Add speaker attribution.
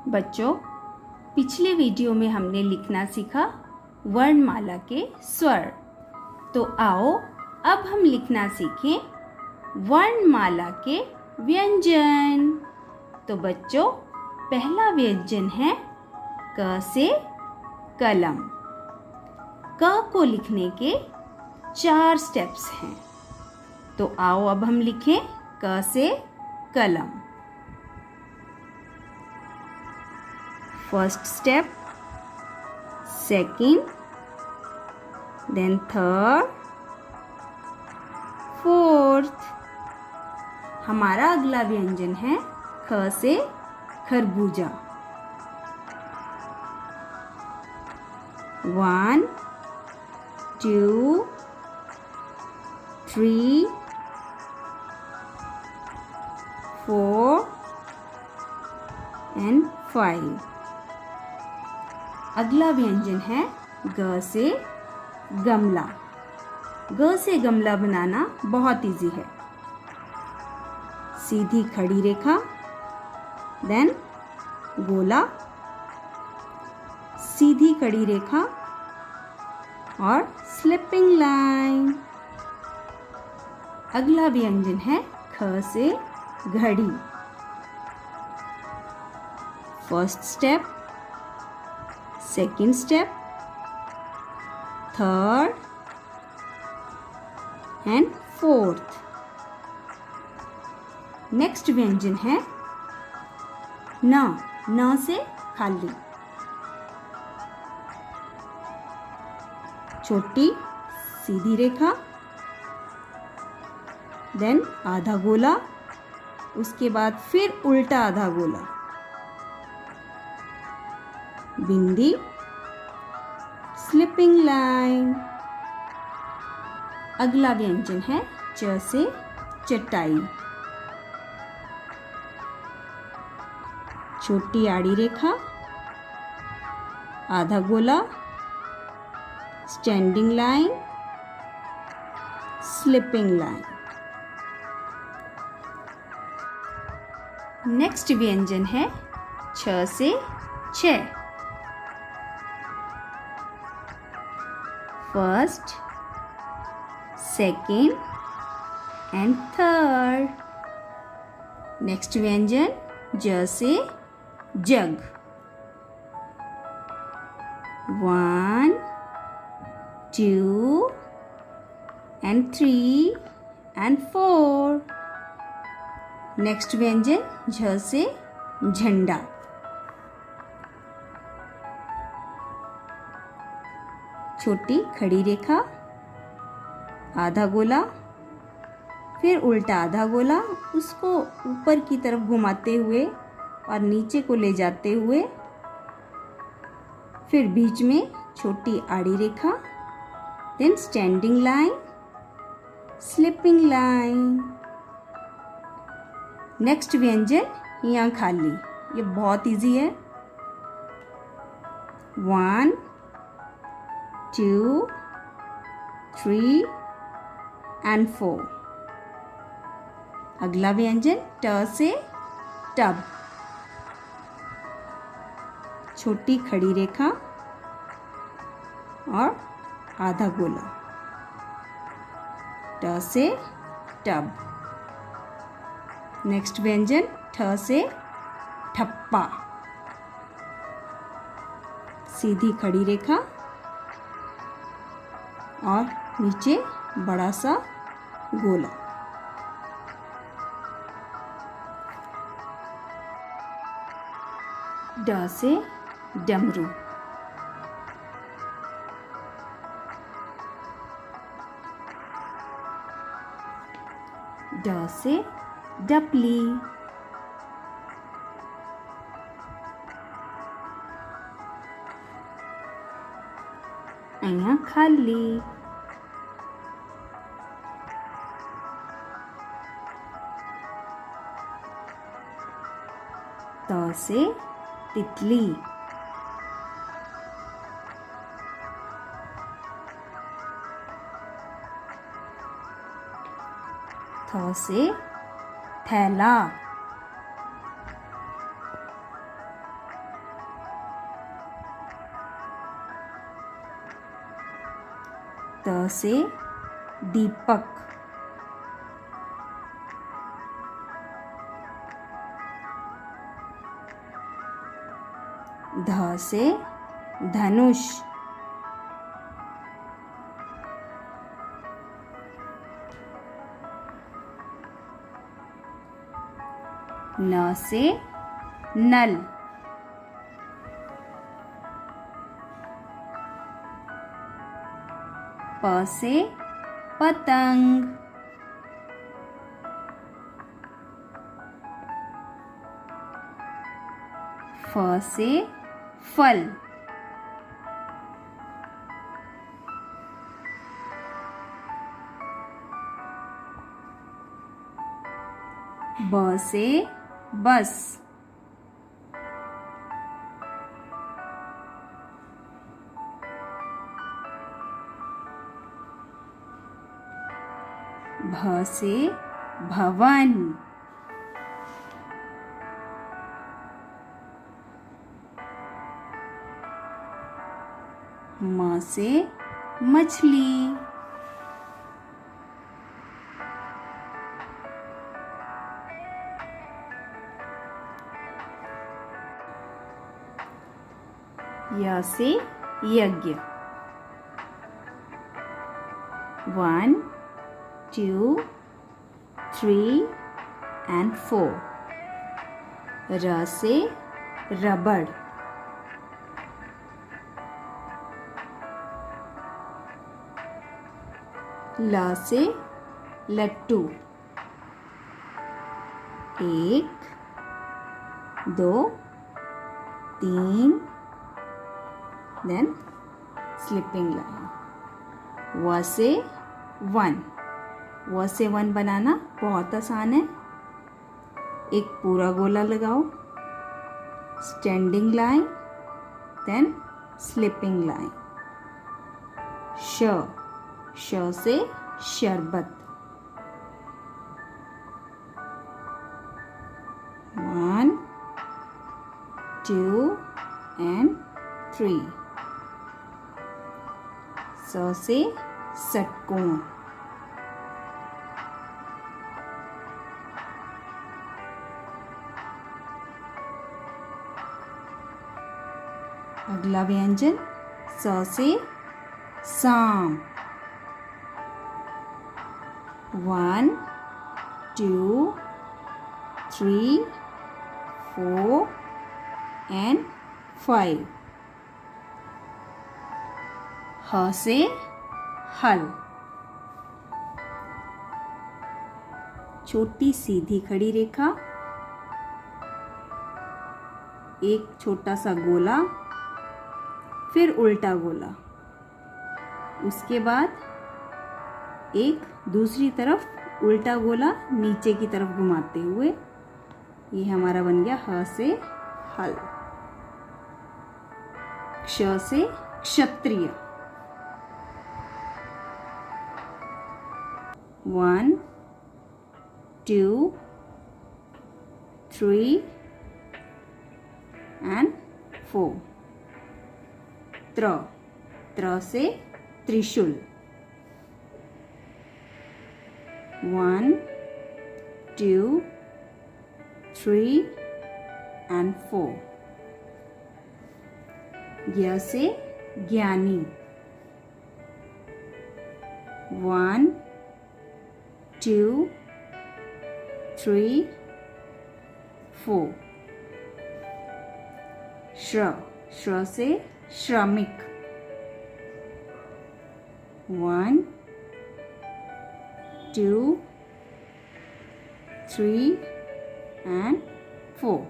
Speaker 1: बच्चों, पिछले वीडियो में हमने लिखना सीखा वर्णमाला के स्वर। तो आओ अब हम लिखना सीखें वर्णमाला के व्यंजन। तो बच्चों, पहला व्यंजन है क से कलम। क को लिखने के 4 स्टेप्स हैं। तो आओ अब हम लिखें क से कलम। First step, second, then third, fourth. हमारा अगला व्यंजन है ख से खरबूजा। 1 2 3 4 and 5। अगला व्यंजन है ग से गमला। ग से गमला बनाना बहुत इजी है। सीधी खड़ी रेखा, देन गोला, सीधी खड़ी रेखा और स्लिपिंग लाइन। अगला व्यंजन है ख से घड़ी। First step, second step, third and fourth. Next व्यंजन है न से खाली। छोटी सीधी रेखा, देन आधा गोला, उसके बाद फिर उल्टा आधा गोला, बिंदी, स्लिपिंग लाइन। अगला व्यंजन है च से चटाई। छोटी आड़ी रेखा, आधा गोला, standing line, sleeping line. Next व्यंजन है छ से छह। First, second and third. Next व्यंजन ज से जग। 1 2 and 3 and 4। नेक्स्ट व्यंजन झ से झंडा। छोटी खड़ी रेखा, आधा गोला, फिर उल्टा आधा गोला, उसको ऊपर की तरफ घुमाते हुए और नीचे को ले जाते हुए, फिर बीच में छोटी आड़ी रेखा, then standing line, sleeping line. Next व्यंजन यहाँ खाली। ये बहुत इजी है। 1 2 3 and 4। अगला व्यंजन ट से टब। छोटी खड़ी रेखा और आधा गोला, ट से टब। नेक्स्ट व्यंजन ठ से ठप्पा। सीधी खड़ी रेखा और नीचे बड़ा सा गोला। ड से डमरू। ड से डपली। અહીંયા ખાલી। त से तितली। थ से थैला। त से दीपक, ध से धनुष, न से नल, प से पतंग, फ से फल, ब से बस, भ से भवन, म से मछली, य से यज्ञ, 1 2 3 and 4, र से रबड़, ल से लट्टू, 1 2 3, देन स्लिपिंग लाइन, व से 1, व से 1 बनाना बहुत आसान है। एक पूरा गोला लगाओ, standing line, then sleeping line. श से शरबत, 1 2 and 3। स से षटकोण, अगला व्यंजन स से सांप, 1 2 3 4 and 5। ह से हल, छोटी सीधी खड़ी रेखा, एक छोटा सा गोला, फिर उल्टा गोला, उसके बाद एक दूसरी तरफ उल्टा गोला नीचे की तरफ घुमाते हुए, ये हमारा बन गया ह से हल। क्ष से क्षत्रिय, 1 2 3 and 4। त्र से त्रिशूल, 1 2 3 and 4। य से ज्ञानी, 1 2 3 4। श्र से श्रमिक, 1 2 3 and 4।